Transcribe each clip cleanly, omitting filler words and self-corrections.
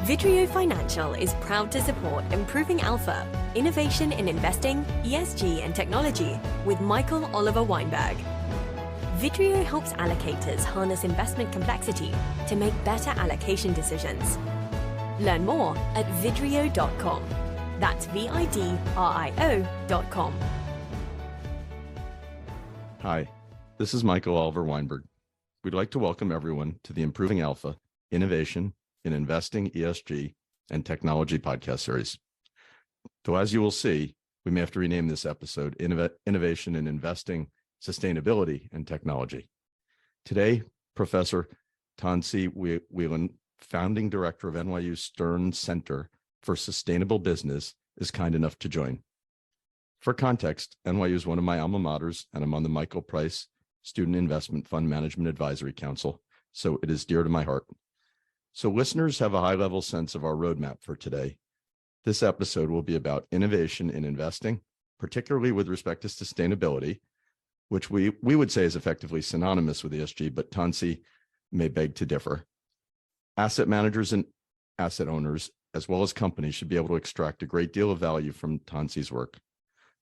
Vidrio Financial is proud to support Improving Alpha, Innovation in Investing, ESG and Technology with Michael Oliver Weinberg. Vidrio helps allocators harness investment complexity to make better allocation decisions. Learn more at vidrio.com. That's vidrio.com. Hi, this is Michael Oliver Weinberg. We'd like to welcome everyone to the Improving Alpha, Innovation in Investing, ESG, and Technology podcast series. Though as you will see, we may have to rename this episode Innovation in Investing, Sustainability, and Technology. Today, Professor Tensie Whelan, founding director of NYU Stern Center for Sustainable Business, is kind enough to join. For context, NYU is one of my alma maters, and I'm on the Michael Price Student Investment Fund Management Advisory Council, so it is dear to my heart. So listeners have a high-level sense of our roadmap for today. This episode will be about innovation in investing, particularly with respect to sustainability, which we would say is effectively synonymous with ESG, but Tensie may beg to differ. Asset managers and asset owners, as well as companies, should be able to extract a great deal of value from Tensie's work.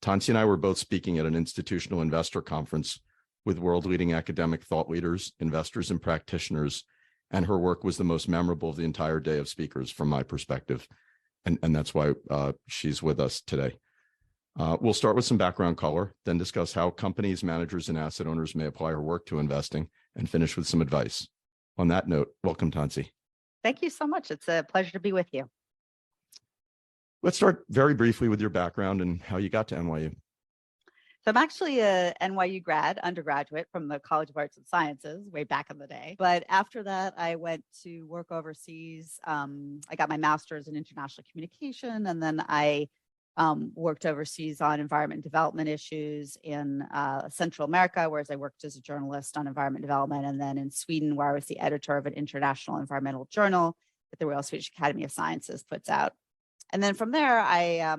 Tensie and I were both speaking at an institutional investor conference with world-leading academic thought leaders, investors, and practitioners, and her work was the most memorable of the entire day of speakers from my perspective, and that's why she's with us today. We'll start with some background color, then discuss how companies, managers, and asset owners may apply her work to investing, and finish with some advice. On that note, welcome, Tensie. Thank you so much. It's a pleasure to be with you. Let's start very briefly with your background and how you got to NYU. So I'm actually a NYU undergraduate from the College of Arts and Sciences way back in the day. But after that, I went to work overseas. I got my master's in international communication, and then I worked overseas on environment development issues in Central America, whereas I worked as a journalist on environment development, and then in Sweden, where I was the editor of an international environmental journal that the Royal Swedish Academy of Sciences puts out. And then from there, I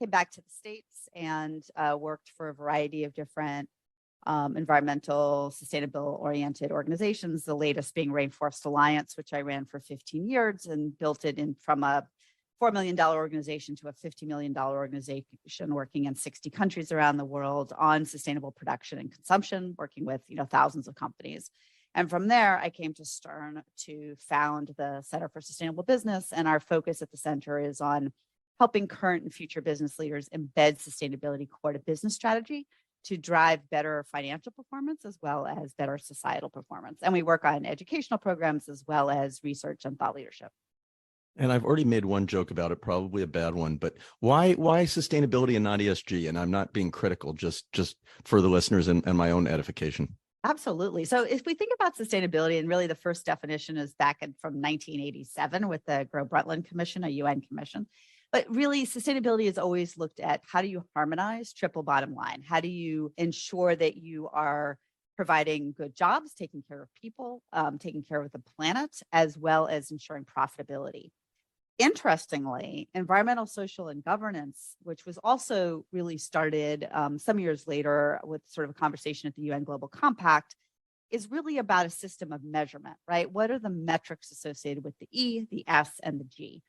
came back to the States and worked for a variety of different environmental, sustainable-oriented organizations, the latest being Rainforest Alliance, which I ran for 15 years and built it from a $4 million organization to a $50 million organization working in 60 countries around the world on sustainable production and consumption, working with thousands of companies. And from there, I came to Stern to found the Center for Sustainable Business, and our focus at the center is on helping current and future business leaders embed sustainability core to business strategy to drive better financial performance as well as better societal performance. And we work on educational programs as well as research and thought leadership. And I've already made one joke about it, probably a bad one, but why sustainability and not ESG? And I'm not being critical, just for the listeners and my own edification. Absolutely. So if we think about sustainability, and really the first definition is back from 1987 with the Gro-Brundtland Commission, a UN commission. But really, sustainability is always looked at how do you harmonize triple bottom line? How do you ensure that you are providing good jobs, taking care of people, taking care of the planet, as well as ensuring profitability? Interestingly, environmental, social, and governance, which was also really started some years later with sort of a conversation at the UN Global Compact, is really about a system of measurement, right? What are the metrics associated with the E, the S, and the G?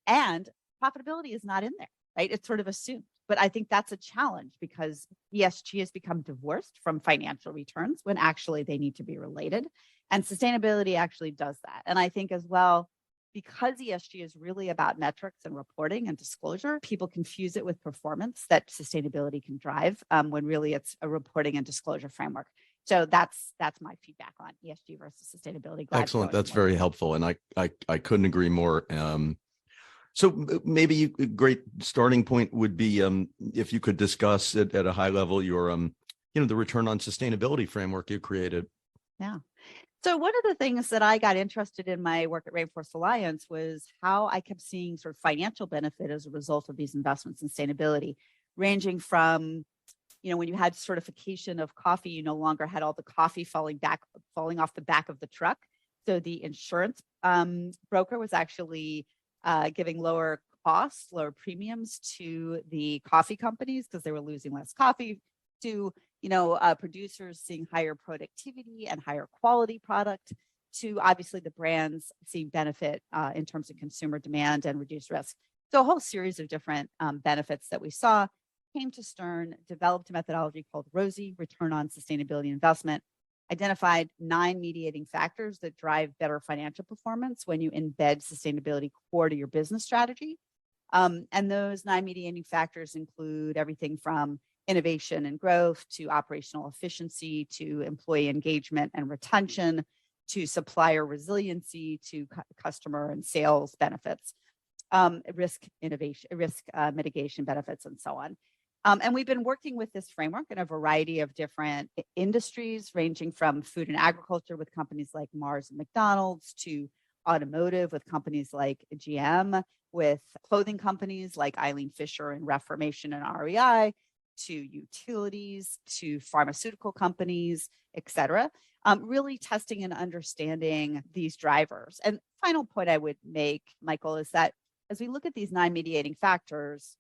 And profitability is not in there, right? It's sort of assumed. But I think that's a challenge because ESG has become divorced from financial returns when actually they need to be related. And sustainability actually does that. And I think as well, because ESG is really about metrics and reporting and disclosure, people confuse it with performance that sustainability can drive when really it's a reporting and disclosure framework. So that's my feedback on ESG versus sustainability. Excellent. That's very helpful. And I couldn't agree more. So maybe a great starting point would be if you could discuss it at a high level, your the return on sustainability framework you created. Yeah. So one of the things that I got interested in my work at Rainforest Alliance was how I kept seeing sort of financial benefit as a result of these investments in sustainability, ranging from, when you had certification of coffee, you no longer had all the coffee falling off the back of the truck. So the insurance broker was actually giving lower costs, lower premiums to the coffee companies because they were losing less coffee, to producers seeing higher productivity and higher quality product, to obviously the brands seeing benefit in terms of consumer demand and reduced risk. So a whole series of different benefits that we saw. Came to Stern, developed a methodology called ROSI, Return on Sustainability Investment, identified 9 mediating factors that drive better financial performance when you embed sustainability core to your business strategy. And those 9 mediating factors include everything from innovation and growth to operational efficiency to employee engagement and retention to supplier resiliency to customer and sales benefits, risk mitigation benefits, and so on. And we've been working with this framework in a variety of different industries, ranging from food and agriculture with companies like Mars and McDonald's to automotive with companies like GM, with clothing companies like Eileen Fisher and Reformation and REI, to utilities, to pharmaceutical companies, et cetera. Really testing and understanding these drivers. And final point I would make, Michael, is that as we look at these 9 mediating factors,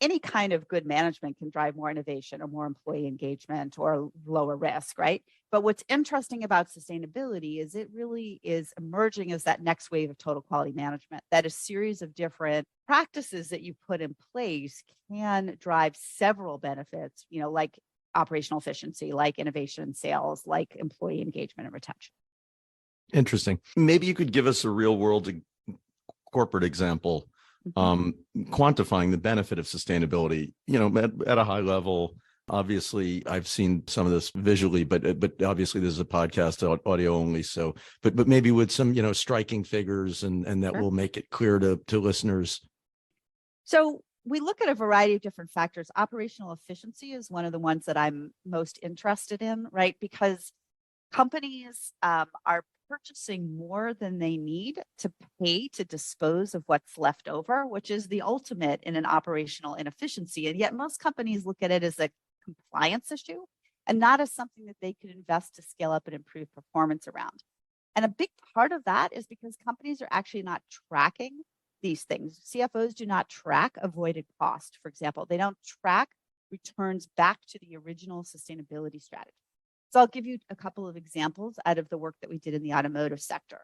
any kind of good management can drive more innovation or more employee engagement or lower risk, right? But what's interesting about sustainability is it really is emerging as that next wave of total quality management, that a series of different practices that you put in place can drive several benefits, like operational efficiency, like innovation and sales, like employee engagement and retention. Interesting. Maybe you could give us a real world corporate example, quantifying the benefit of sustainability, at a high level. Obviously, I've seen some of this visually, but obviously this is a podcast, audio only. So, but maybe with some, striking figures and that Sure. will make it clear to listeners. So we look at a variety of different factors. Operational efficiency is one of the ones that I'm most interested in, right? Because companies are purchasing more than they need to pay to dispose of what's left over, which is the ultimate in an operational inefficiency. And yet most companies look at it as a compliance issue and not as something that they could invest to scale up and improve performance around. And a big part of that is because companies are actually not tracking these things. CFOs do not track avoided cost, for example. They don't track returns back to the original sustainability strategy. So I'll give you a couple of examples out of the work that we did in the automotive sector.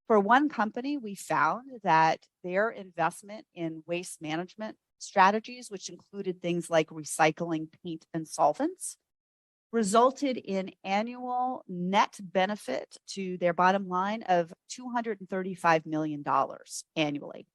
For one company, we found that their investment in waste management strategies, which included things like recycling paint and solvents, resulted in annual net benefit to their bottom line of $235 million annually.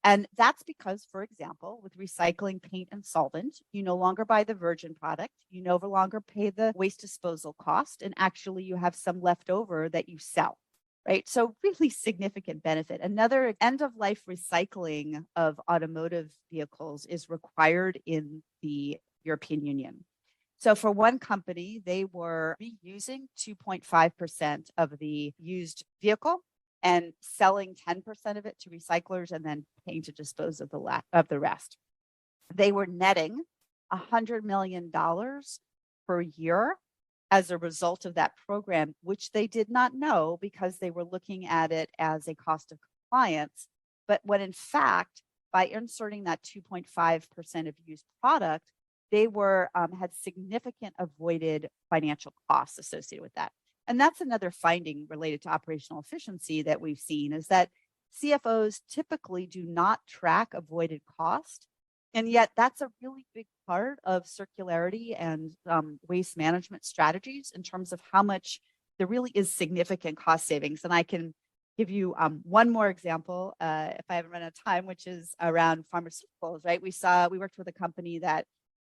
And that's because, for example, with recycling paint and solvent, you no longer buy the virgin product, you no longer pay the waste disposal cost, and actually you have some left over that you sell, right? So really significant benefit. Another end-of-life recycling of automotive vehicles is required in the European Union. So for one company, they were reusing 2.5% of the used vehicle and selling 10% of it to recyclers and then paying to dispose of the rest. They were netting $100 million per year as a result of that program, which they did not know because they were looking at it as a cost of compliance. But when in fact, by inserting that 2.5% of used product, they were had significant avoided financial costs associated with that. And that's another finding related to operational efficiency that we've seen is that CFOs typically do not track avoided cost. And yet that's a really big part of circularity and waste management strategies in terms of how much there really is significant cost savings. And I can give you one more example if I haven't run out of time, which is around pharmaceuticals, right? We worked with a company that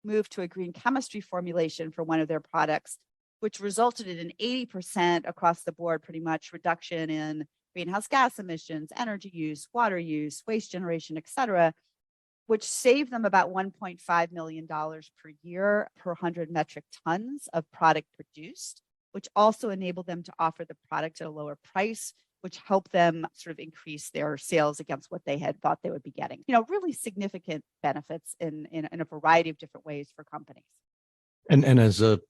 moved to a green chemistry formulation for one of their products, which resulted in an 80% across the board, pretty much reduction in greenhouse gas emissions, energy use, water use, waste generation, et cetera, which saved them about $1.5 million per year per 100 metric tons of product produced, which also enabled them to offer the product at a lower price, which helped them sort of increase their sales against what they had thought they would be getting. Really significant benefits in a variety of different ways for companies. And as a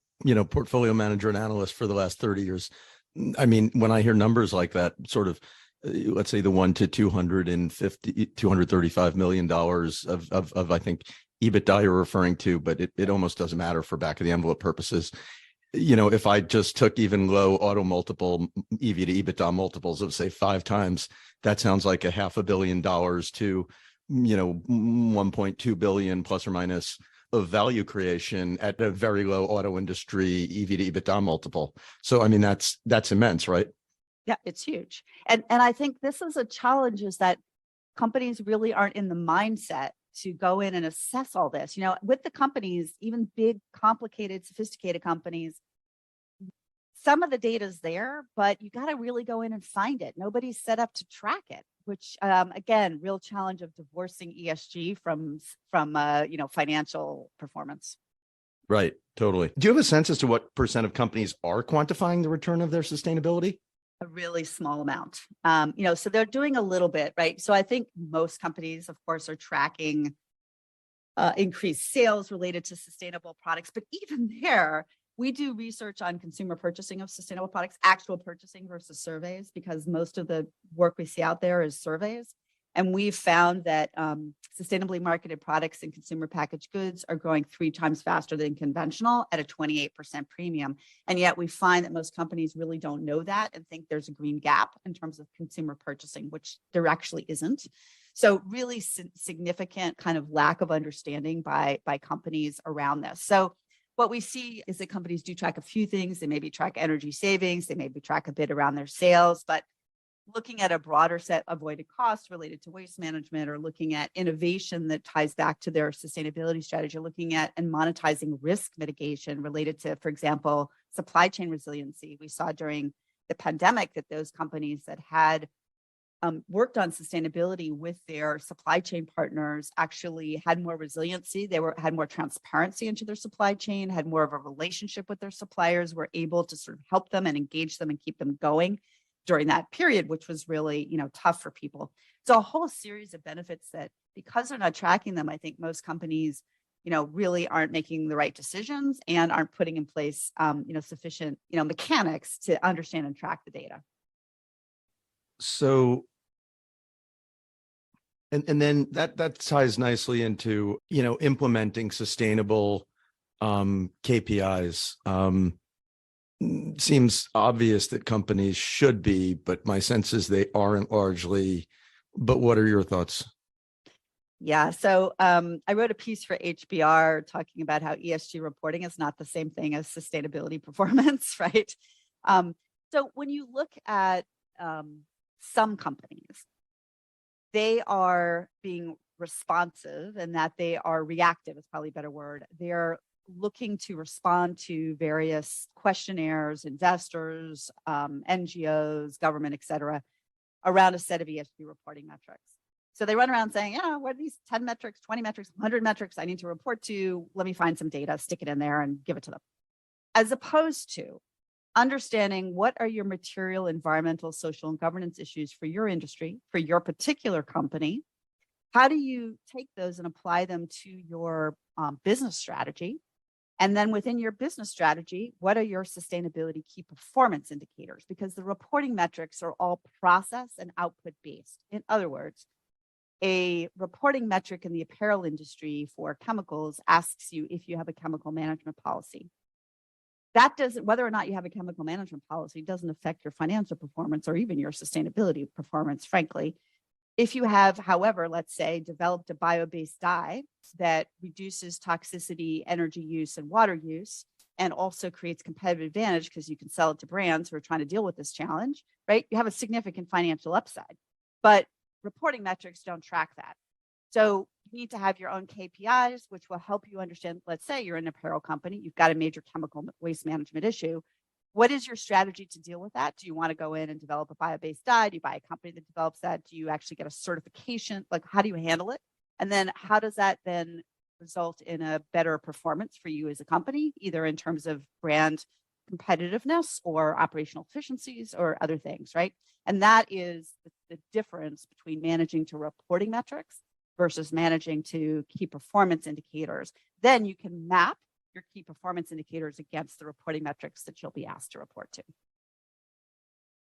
portfolio manager and analyst for the last 30 years, I mean, when I hear numbers like that, sort of, let's say the $1 to $235 million of I think EBITDA you're referring to, but it almost doesn't matter for back of the envelope purposes. if I just took even low auto multiple EV to EBITDA multiples of say 5 times, that sounds like $500 million to, 1.2 billion plus or minus of value creation at a very low auto industry EV to EBITDA multiple. So, I mean, that's immense, right? Yeah, it's huge. And I think this is a challenge, is that companies really aren't in the mindset to go in and assess all this. With the companies, even big, complicated, sophisticated companies, some of the data is there, but you got to really go in and find it. Nobody's set up to track it, which again, real challenge of divorcing ESG from financial performance. Right, totally. Do you have a sense as to what percent of companies are quantifying the return of their sustainability? A really small amount. So they're doing a little bit, right? So I think most companies, of course, are tracking increased sales related to sustainable products. But even there, we do research on consumer purchasing of sustainable products, actual purchasing versus surveys, because most of the work we see out there is surveys. And we've found that sustainably marketed products and consumer packaged goods are growing 3 times faster than conventional at a 28% premium. And yet we find that most companies really don't know that and think there's a green gap in terms of consumer purchasing, which there actually isn't. So really significant kind of lack of understanding by companies around this. So what we see is that companies do track a few things. They maybe track energy savings, they maybe track a bit around their sales, but looking at a broader set of avoided costs related to waste management, or looking at innovation that ties back to their sustainability strategy, looking at and monetizing risk mitigation related to, for example, supply chain resiliency. We saw during the pandemic that those companies that had worked on sustainability with their supply chain partners actually had more resiliency. They had more transparency into their supply chain, had more of a relationship with their suppliers, were able to sort of help them and engage them and keep them going during that period, which was really, tough for people. So a whole series of benefits that, because they're not tracking them, I think most companies, really aren't making the right decisions and aren't putting in place, sufficient, mechanics to understand and track the data. So, and then that ties nicely into, implementing sustainable KPIs. Seems obvious that companies should be, but my sense is they aren't largely. But what are your thoughts? Yeah, so I wrote a piece for HBR talking about how ESG reporting is not the same thing as sustainability performance, right? So when you look at some companies, they are being responsive, and that they are reactive is probably a better word. They're looking to respond to various questionnaires, investors, NGOs, government, et cetera, around a set of ESG reporting metrics. So they run around saying, what are these 10 metrics, 20 metrics, 100 metrics I need to report to? Let me find some data, stick it in there and give it to them. As opposed to understanding what are your material, environmental, social, and governance issues for your industry, for your particular company. How do you take those and apply them to your business strategy? And then within your business strategy, what are your sustainability key performance indicators? Because the reporting metrics are all process and output based. In other words, a reporting metric in the apparel industry for chemicals asks you if you have a chemical management policy. That doesn't, whether or not you have a chemical management policy doesn't affect your financial performance or even your sustainability performance, frankly. If you have, however, let's say, developed a bio-based dye that reduces toxicity, energy use, and water use, and also creates competitive advantage because you can sell it to brands who are trying to deal with this challenge, right? You have a significant financial upside, but reporting metrics don't track that. So you need to have your own KPIs, which will help you understand. Let's say you're an apparel company, you've got a major chemical waste management issue. What is your strategy to deal with that? Do you want to go in and develop a bio-based dye? Do you buy a company that develops that? Do you actually get a certification? Like, how do you handle it? And then how does that then result in a better performance for you as a company, either in terms of brand competitiveness or operational efficiencies or other things, right? And that is the difference between managing to reporting metrics versus managing to key performance indicators. Then you can map your key performance indicators against the reporting metrics that you'll be asked to report to.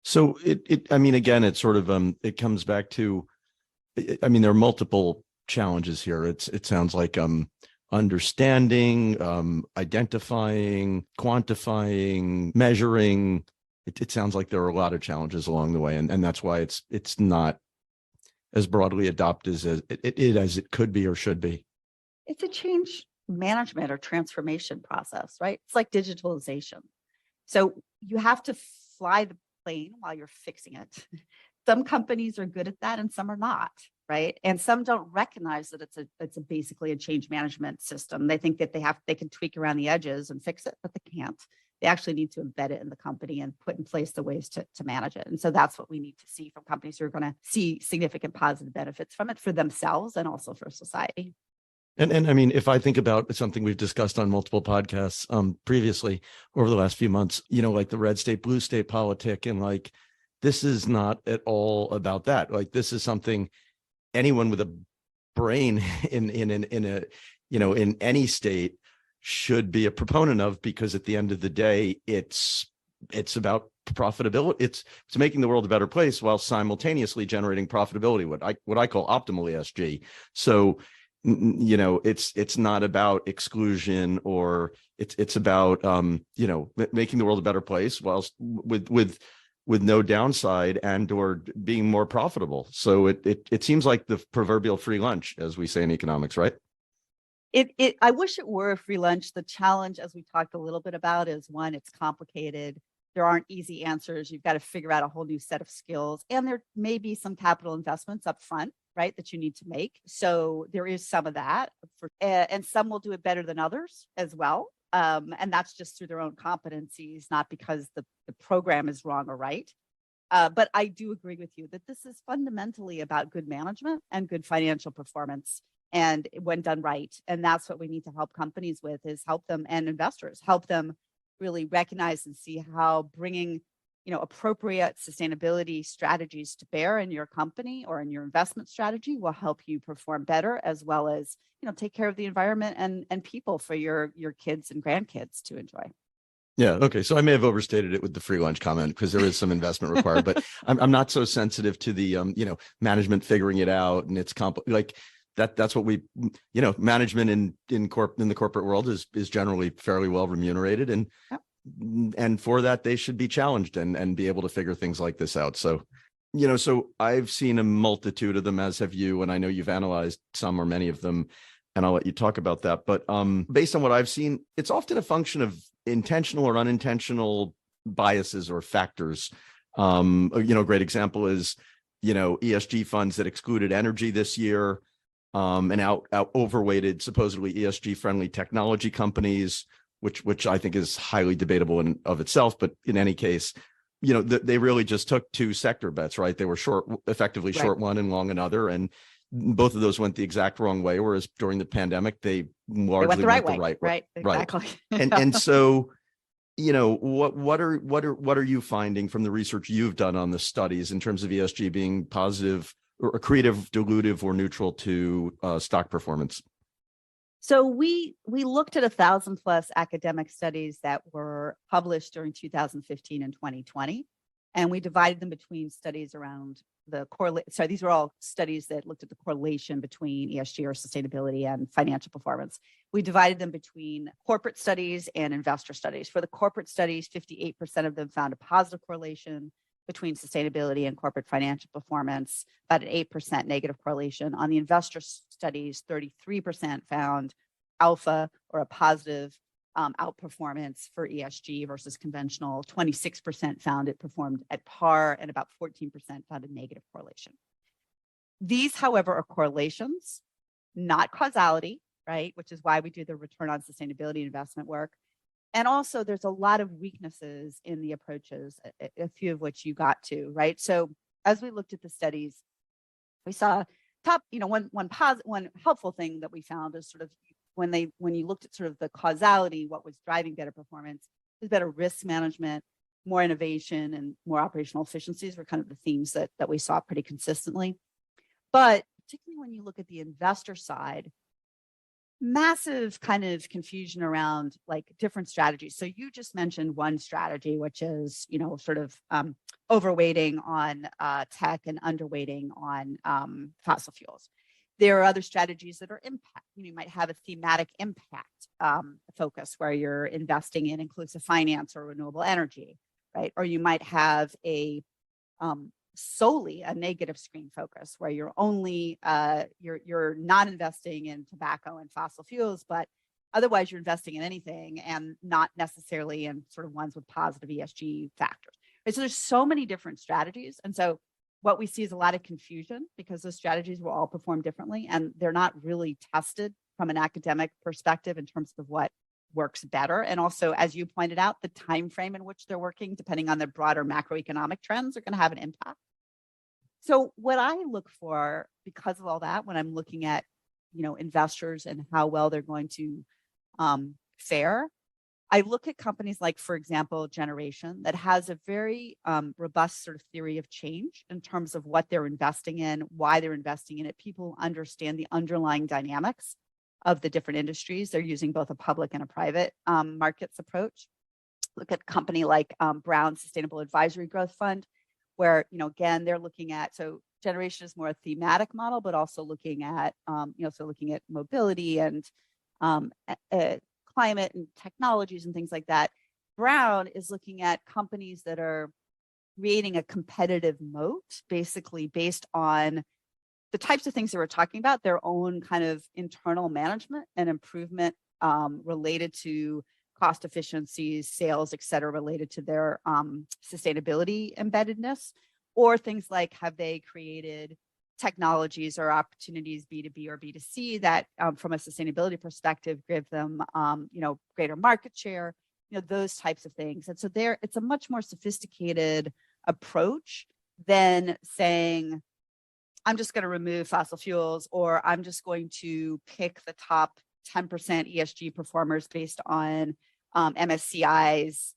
So again, it sort of, it comes back to, there are multiple challenges here. It sounds like, understanding, identifying, quantifying, measuring. It sounds like there are a lot of challenges along the way, and that's why it's not as broadly adopted as it could be or should be. It's a change management or transformation process, right? It's like digitalization. So you have to fly the plane while you're fixing it. Some companies are good at that and some are not, right? And some don't recognize that it's basically a change management system. They think that they can tweak around the edges and fix it, but they can't. They actually need to embed it in the company and put in place the ways to manage it. And so that's what we need to see from companies who are going to see significant positive benefits from it for themselves and also for society. And I mean, if I think about something we've discussed on multiple podcasts previously over the last few months, like the red state, blue state politic, and like, this is not at all about that. Like, this is something anyone with a brain in any state should be a proponent of, because at the end of the day, it's about profitability. It's making the world a better place while simultaneously generating profitability, what I call optimal ESG. So, it's not about exclusion, or it's about making the world a better place whilst with no downside and or being more profitable. So it seems like the proverbial free lunch, as we say in economics, right? I wish it were a free lunch. The challenge, as we talked a little bit about, is one, it's complicated. There aren't easy answers. You've got to figure out a whole new set of skills, and there may be some capital investments up front, right, that you need to make. So there is some of that, and some will do it better than others as well. And that's just through their own competencies, not because the program is wrong or right. But I do agree with you that this is fundamentally about good management and good financial performance, and when done right. And that's what we need to help companies with, is help them, and investors, help them really recognize and see how bringing appropriate sustainability strategies to bear in your company or in your investment strategy will help you perform better, as well as take care of the environment and people for your kids and grandkids to enjoy. Yeah. Okay. So I may have overstated it with the free lunch comment, because there is some investment required, but I'm not so sensitive to the management figuring it out, and it's like that's what we management in the corporate world is generally fairly well remunerated, and Yep. And for that they should be challenged and be able to figure things like this out. So so I've seen a multitude of them, as have you, and I know you've analyzed some or many of them, and I'll let you talk about that. But based on what I've seen, it's often a function of intentional or unintentional biases or factors. A great example is ESG funds that excluded energy this year, and out overweighted supposedly ESG friendly technology companies, which I think is highly debatable in of itself. But in any case, they really just took two sector bets, right? They were effectively Right. short one and long another, and both of those went the exact wrong way. Whereas during the pandemic, they largely went the right way, right way. right? Exactly. And so, what are you finding from the research you've done on the studies in terms of ESG being positive or accretive, dilutive, or neutral to stock performance? So we looked at 1,000+ academic studies that were published during 2015 and 2020, and we divided them between studies around the correlation. So these were all studies that looked at the correlation between ESG or sustainability and financial performance. We divided them between corporate studies and investor studies. For the corporate studies, 58% of them found a positive correlation between sustainability and corporate financial performance, about an 8% negative correlation. On the investor studies, 33% found alpha or a positive outperformance for ESG versus conventional. 26% found it performed at par, and about 14% found a negative correlation. These, however, are correlations, not causality, right? Which is why we do the return on sustainability investment work. And also, there's a lot of weaknesses in the approaches, a few of which you got to, right? So as we looked at the studies, we saw one helpful thing that we found is sort of when you looked at sort of the causality, what was driving better performance is better risk management, more innovation, and more operational efficiencies were kind of the themes that we saw pretty consistently. But particularly when you look at the investor side, massive kind of confusion around like different strategies. So you just mentioned one strategy, which is, sort of overweighting on tech and underweighting on fossil fuels. There are other strategies that are impact. You might have a thematic impact focus where you're investing in inclusive finance or renewable energy, right? Or you might have a solely a negative screen focus where you're only you're not investing in tobacco and fossil fuels, but otherwise you're investing in anything and not necessarily in sort of ones with positive ESG factors. Right? So there's so many different strategies, and so what we see is a lot of confusion because those strategies will all perform differently, and they're not really tested from an academic perspective in terms of what works better. And also, as you pointed out, the time frame in which they're working, depending on the broader macroeconomic trends, are going to have an impact. So what I look for, because of all that, when I'm looking at, investors and how well they're going to fare, I look at companies like, for example, Generation, that has a very robust sort of theory of change in terms of what they're investing in, why they're investing in it. People understand the underlying dynamics of the different industries. They're using both a public and a private markets approach. Look at a company like Brown Sustainable Advisory Growth Fund, where, again, they're looking at, so Generation is more a thematic model, but also looking at, looking at mobility and climate and technologies and things like that. Brown is looking at companies that are creating a competitive moat, basically based on the types of things that we're talking about, their own kind of internal management and improvement related to cost efficiencies, sales, et cetera, related to their sustainability embeddedness, or things like, have they created technologies or opportunities B2B or B2C that from a sustainability perspective give them greater market share, those types of things. And so it's a much more sophisticated approach than saying, I'm just going to remove fossil fuels, or I'm just going to pick the top 10% ESG performers based on MSCI's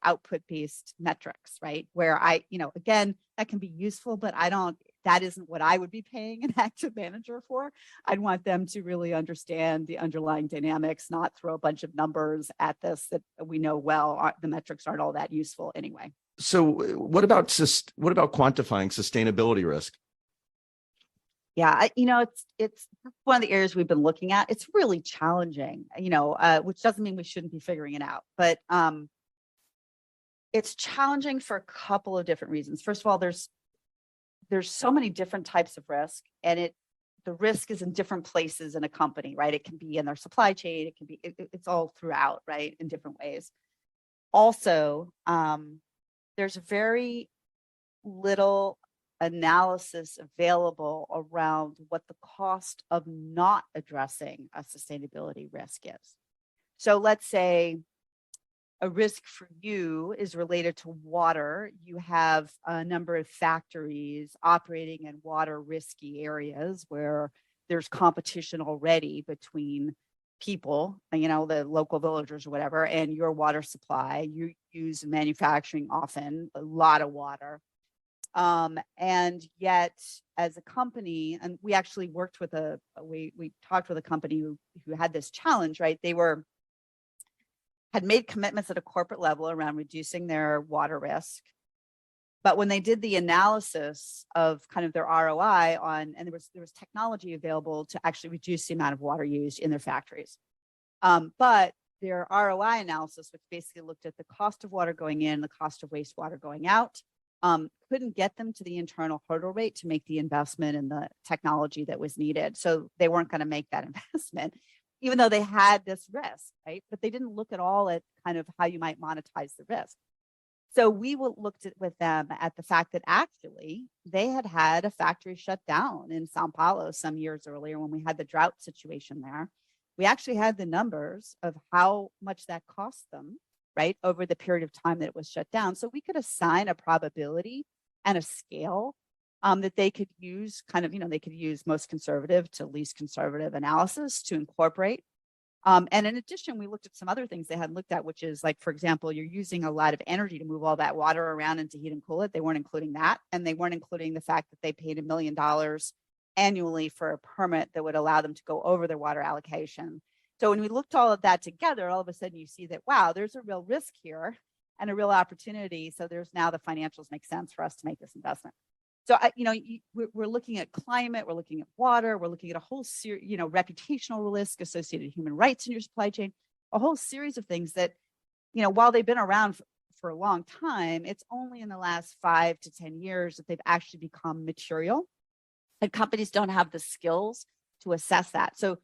output-based metrics, right? Where again, that can be useful, but that isn't what I would be paying an active manager for. I'd want them to really understand the underlying dynamics, not throw a bunch of numbers at this that we know well, the metrics aren't all that useful anyway. So what about quantifying sustainability risk? Yeah, it's one of the areas we've been looking at. It's really challenging, which doesn't mean we shouldn't be figuring it out, but it's challenging for a couple of different reasons. First of all, there's so many different types of risk, and the risk is in different places in a company, right? It can be in their supply chain, it can be it's all throughout, right, in different ways. Also, there's very little analysis available around what the cost of not addressing a sustainability risk is. So let's say a risk for you is related to water. You have a number of factories operating in water risky areas where there's competition already between people, the local villagers or whatever, and your water supply. You use in manufacturing often a lot of water. And yet as a company, and we actually worked with we talked with a company who had this challenge, right? They had made commitments at a corporate level around reducing their water risk. But when they did the analysis of kind of their ROI and there was technology available to actually reduce the amount of water used in their factories. But their ROI analysis, which basically looked at the cost of water going in, the cost of wastewater going out, couldn't get them to the internal hurdle rate to make the investment in the technology that was needed. So they weren't going to make that investment, even though they had this risk, right? But they didn't look at all at kind of how you might monetize the risk. So we looked with them at the fact that actually they had a factory shut down in Sao Paulo some years earlier when we had the drought situation there. We actually had the numbers of how much that cost them, right, over the period of time that it was shut down. So we could assign a probability and a scale that they could use they could use most conservative to least conservative analysis to incorporate. And in addition, we looked at some other things they hadn't looked at, which is like, for example, you're using a lot of energy to move all that water around and to heat and cool it. They weren't including that. And they weren't including the fact that they paid $1 million annually for a permit that would allow them to go over their water allocation. So when we looked all of that together, all of a sudden you see that, wow, there's a real risk here and a real opportunity. So there's now the financials make sense for us to make this investment. So, we're looking at climate, we're looking at water, we're looking at a whole series, reputational risk associated with human rights in your supply chain, a whole series of things that, while they've been around for a long time, it's only in the last 5 to 10 years that they've actually become material. And companies don't have the skills to assess that. So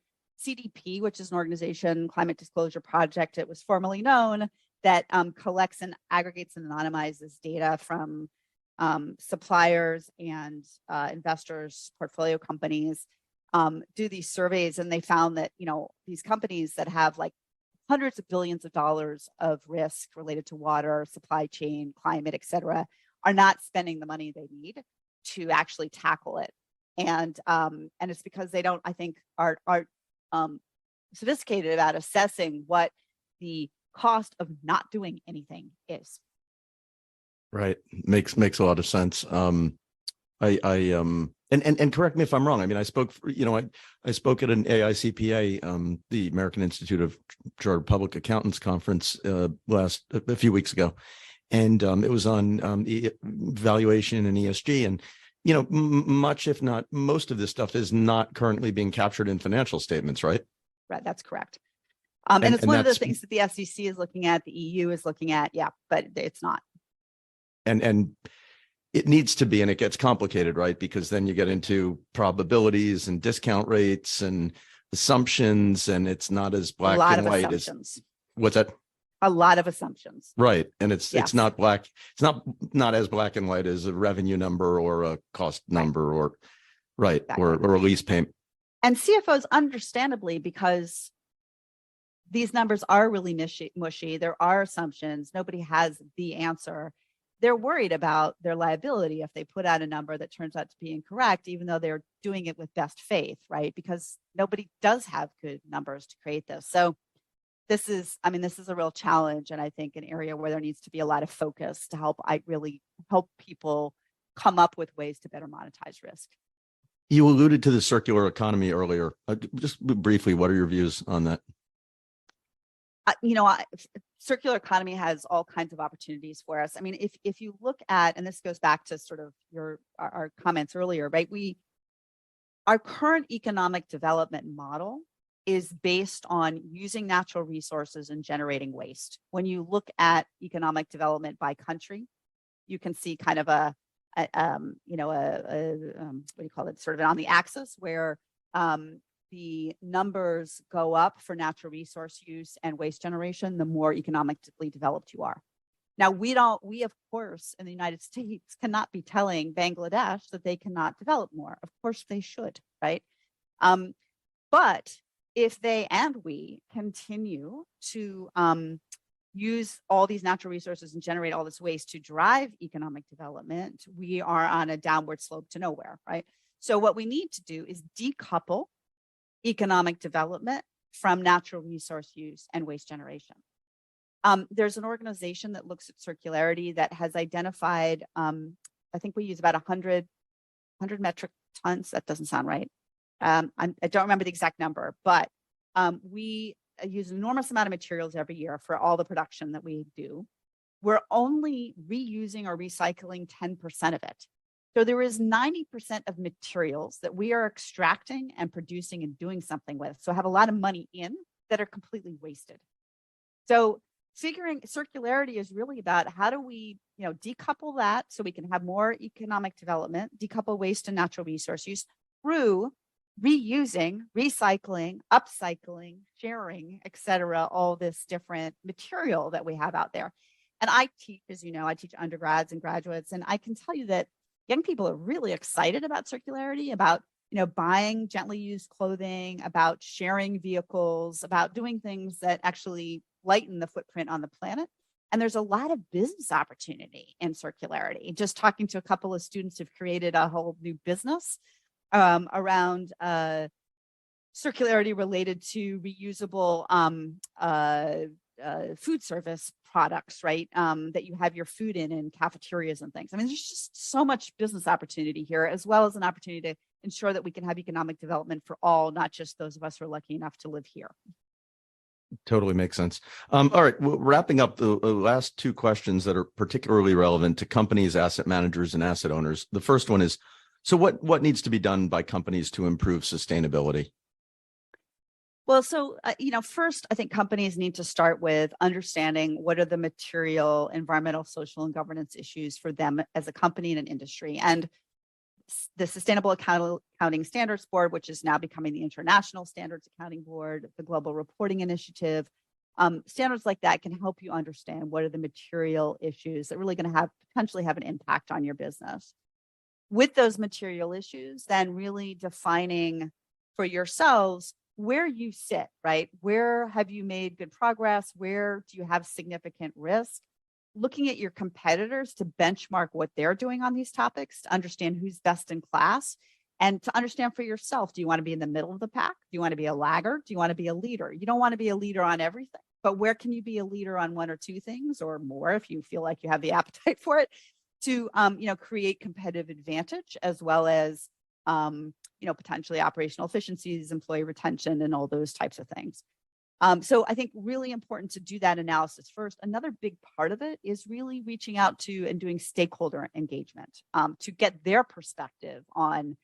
CDP, which is an organization, Climate Disclosure Project, it was formerly known, that collects and aggregates and anonymizes data from suppliers and investors, portfolio companies, do these surveys, and they found that these companies that have like hundreds of billions of dollars of risk related to water, supply chain, climate, et cetera, are not spending the money they need to actually tackle it. And it's because they don't, I think, are sophisticated about assessing what the cost of not doing anything is. Right. Makes a lot of sense. And correct me if I'm wrong. I mean, I spoke, I spoke at an AICPA, the American Institute of Chartered Public Accountants conference a few weeks ago, and it was on valuation and ESG, and much, if not most of this stuff is not currently being captured in financial statements, right? Right. That's correct. And it's one of the things that the SEC is looking at, the EU is looking at, but it's not. And it needs to be, and it gets complicated, right? Because then you get into probabilities and discount rates and assumptions, and it's not as black and white as what's that? A lot of assumptions. Right. And it's not black. It's not as black and white as a revenue number or a cost number or exactly. or a lease payment. And CFOs, understandably, because these numbers are really mushy, there are assumptions, nobody has the answer. They're worried about their liability if they put out a number that turns out to be incorrect, even though they're doing it with best faith, right? Because nobody does have good numbers to create this. So this is a real challenge, and I think an area where there needs to be a lot of focus to really help people come up with ways to better monetize risk. You alluded to the circular economy earlier. Just briefly, what are your views on that? Circular economy has all kinds of opportunities for us. I mean, if you look at, and this goes back to sort of our comments earlier, right? Our current economic development model is based on using natural resources and generating waste. When you look at economic development by country, you can see kind of what do you call it? Sort of on the axis where the numbers go up for natural resource use and waste generation, the more economically developed you are. Now, we of course, in the United States cannot be telling Bangladesh that they cannot develop more. Of course they should, right? But if they and we continue to use all these natural resources and generate all this waste to drive economic development, we are on a downward slope to nowhere, right? So what we need to do is decouple economic development from natural resource use and waste generation. There's an organization that looks at circularity that has identified, I think we use about 100 metric tons. That doesn't sound right. I don't remember the exact number, but we use an enormous amount of materials every year for all the production that we do. We're only reusing or recycling 10% of it. So there is 90% of materials that we are extracting and producing and doing something with. So have a lot of money in that are completely wasted. So figuring circularity is really about how do we, decouple that so we can have more economic development, decouple waste and natural resource use through reusing, recycling, upcycling, sharing, et cetera, all this different material that we have out there. And I teach, as you know, I teach undergrads and graduates, and I can tell you that young people are really excited about circularity, about, buying gently used clothing, about sharing vehicles, about doing things that actually lighten the footprint on the planet. And there's a lot of business opportunity in circularity. Just talking to a couple of students who've created a whole new business around circularity related to reusable food service products, right? That you have your food in cafeterias and things. I mean, there's just so much business opportunity here, as well as an opportunity to ensure that we can have economic development for all, not just those of us who are lucky enough to live here. Totally makes sense. All right, well, wrapping up the last two questions that are particularly relevant to companies, asset managers, and asset owners. The first one is, so what needs to be done by companies to improve sustainability? Well, so, first, I think companies need to start with understanding what are the material, environmental, social, and governance issues for them as a company and an industry. And the Sustainable Accounting Standards Board, which is now becoming the International Standards Accounting Board, the Global Reporting Initiative, standards like that can help you understand what are the material issues that are really going to potentially have an impact on your business. With those material issues, then really defining for yourselves where you sit, right? Where have you made good progress? Where do you have significant risk? Looking at your competitors to benchmark what they're doing on these topics, to understand who's best in class, and to understand for yourself, do you want to be in the middle of the pack? Do you want to be a laggard? Do you want to be a leader? You don't want to be a leader on everything, but where can you be a leader on one or two things or more if you feel like you have the appetite for it to, create competitive advantage as well as, potentially operational efficiencies, employee retention, and all those types of things. So I think really important to do that analysis first. Another big part of it is really reaching out to and doing stakeholder engagement to get their perspective on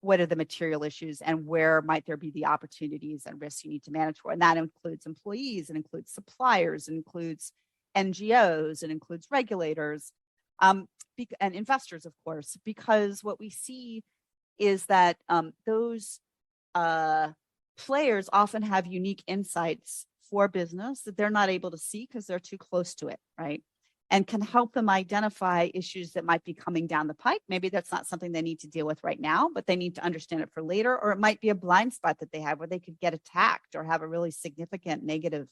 what are the material issues and where might there be the opportunities and risks you need to manage for. And that includes employees, it includes suppliers, it includes NGOs, it includes regulators, and investors, of course, because what we see is that those players often have unique insights for business that they're not able to see because they're too close to it, right? And can help them identify issues that might be coming down the pike. Maybe that's not something they need to deal with right now, but they need to understand it for later, or it might be a blind spot that they have where they could get attacked or have a really significant negative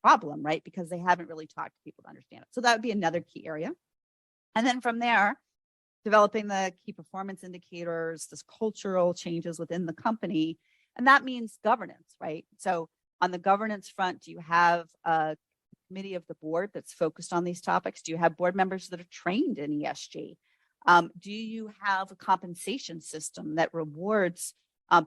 problem, right? Because they haven't really talked to people to understand it. So that would be another key area. And then from there, developing the key performance indicators, this cultural changes within the company. And that means governance, right? So on the governance front, do you have a committee of the board that's focused on these topics? Do you have board members that are trained in ESG? Do you have a compensation system that rewards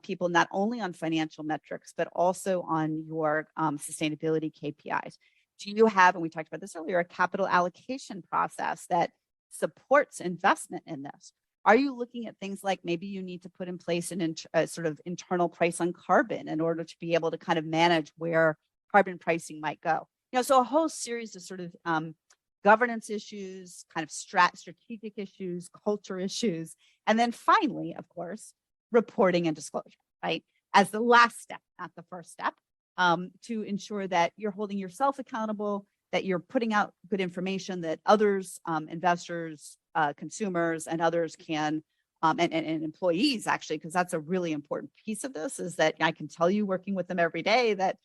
people not only on financial metrics, but also on your sustainability KPIs? Do you have, and we talked about this earlier, a capital allocation process that supports investment in this? Are you looking at things like maybe you need to put in place a sort of internal price on carbon in order to be able to kind of manage where carbon pricing might go? So a whole series of sort of governance issues, kind of strategic issues, culture issues, and then finally, of course, reporting and disclosure, right? As the last step, not the first step, to ensure that you're holding yourself accountable, that you're putting out good information that others, investors, consumers, and others can, and employees actually, because that's a really important piece of this, is that I can tell you working with them every day that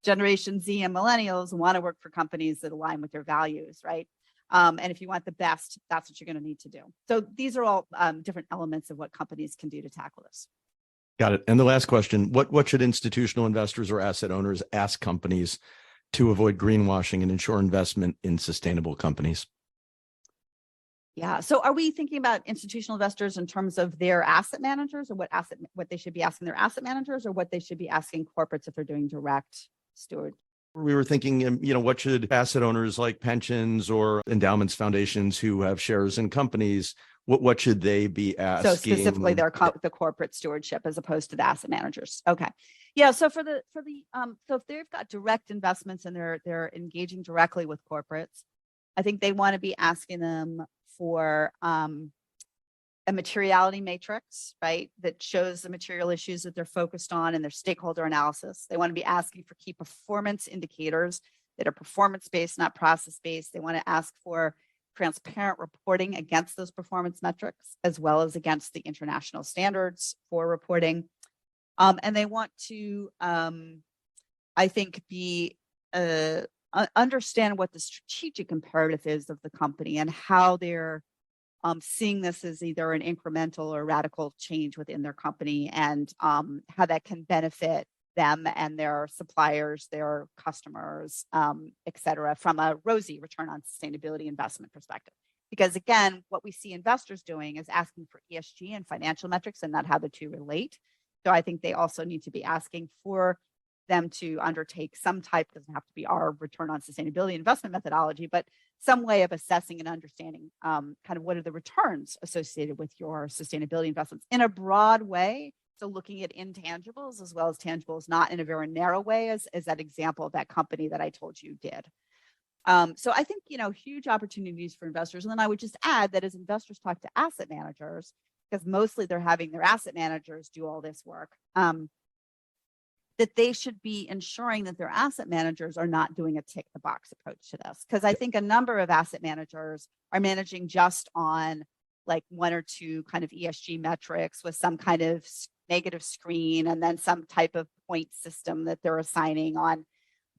Generation Z and millennials want to work for companies that align with their values, right? And if you want the best, that's what you're going to need to do. So these are all different elements of what companies can do to tackle this. Got it. And the last question, what should institutional investors or asset owners ask companies to avoid greenwashing and ensure investment in sustainable companies? Yeah. So are we thinking about institutional investors in terms of their asset managers, or what they should be asking their asset managers, or what they should be asking corporates if they're doing direct steward? We were thinking, what should asset owners like pensions or endowments, foundations who have shares in companies, what should they be asking? So specifically the corporate stewardship as opposed to the asset managers. Okay. Yeah. So so if they've got direct investments and they're engaging directly with corporates, I think they want to be asking them for a materiality matrix, right, that shows the material issues that they're focused on and their stakeholder analysis. They want to be asking for key performance indicators that are performance-based, not process-based. They want to ask for transparent reporting against those performance metrics, as well as against the international standards for reporting. And they want to, I think, understand what the strategic imperative is of the company and how they're seeing this as either an incremental or radical change within their company, and how that can benefit them and their suppliers, their customers, et cetera, from a rosy return on sustainability investment perspective. Because again, what we see investors doing is asking for ESG and financial metrics and not how the two relate. So I think they also need to be asking for them to undertake some type, doesn't have to be our return on sustainability investment methodology, but some way of assessing and understanding kind of what are the returns associated with your sustainability investments in a broad way. So looking at intangibles as well as tangibles, not in a very narrow way as that example of that company that I told you did. So I think, huge opportunities for investors. And then I would just add that as investors talk to asset managers, because mostly they're having their asset managers do all this work, that they should be ensuring that their asset managers are not doing a tick the box approach to this. Because I think a number of asset managers are managing just on like one or two kind of ESG metrics with some kind of negative screen and then some type of point system that they're assigning on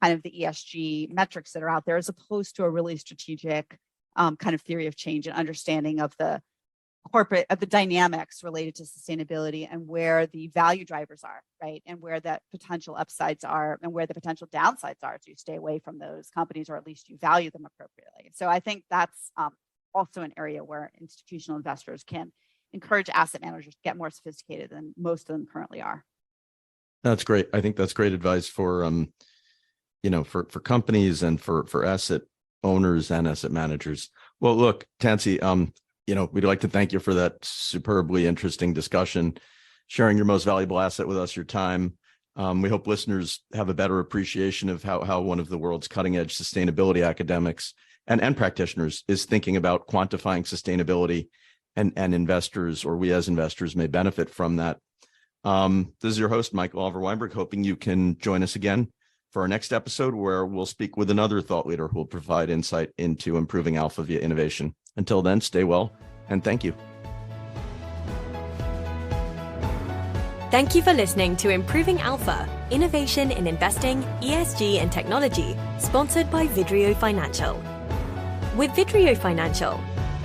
kind of the ESG metrics that are out there, as opposed to a really strategic kind of theory of change and understanding of the dynamics related to sustainability and where the value drivers are, right? And where that potential upsides are and where the potential downsides are to stay away from those companies, or at least you value them appropriately. So I think that's also an area where institutional investors can encourage asset managers to get more sophisticated than most of them currently are. That's great. I think that's great advice for, for companies and for asset owners and asset managers. Well, look, Tensie, we'd like to thank you for that superbly interesting discussion, sharing your most valuable asset with us, your time. We hope listeners have a better appreciation of how one of the world's cutting edge sustainability academics and practitioners is thinking about quantifying sustainability, and investors, or we as investors, may benefit from that. This is your host, Michael Oliver Weinberg, hoping you can join us again for our next episode, where we'll speak with another thought leader who will provide insight into improving alpha via innovation. Until then, stay well, and thank you. Thank you for listening to Improving Alpha, Innovation in Investing, ESG and Technology, sponsored by Vidrio Financial. With Vidrio Financial,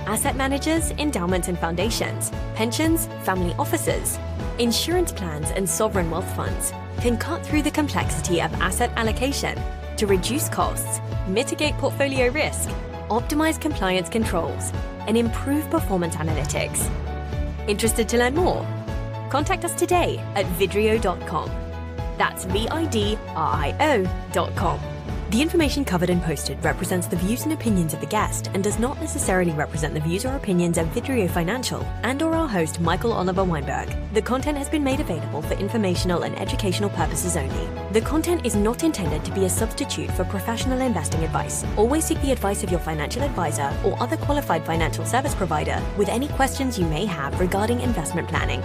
asset managers, endowments and foundations, pensions, family offices, insurance plans and sovereign wealth funds can cut through the complexity of asset allocation to reduce costs, mitigate portfolio risk, optimize compliance controls, and improve performance analytics. Interested to learn more? Contact us today at vidrio.com. That's vidrio.com. The information covered and posted represents the views and opinions of the guest and does not necessarily represent the views or opinions of Vidrio Financial and/or our host, Michael Oliver Weinberg. The content has been made available for informational and educational purposes only. The content is not intended to be a substitute for professional investing advice. Always seek the advice of your financial advisor or other qualified financial service provider with any questions you may have regarding investment planning.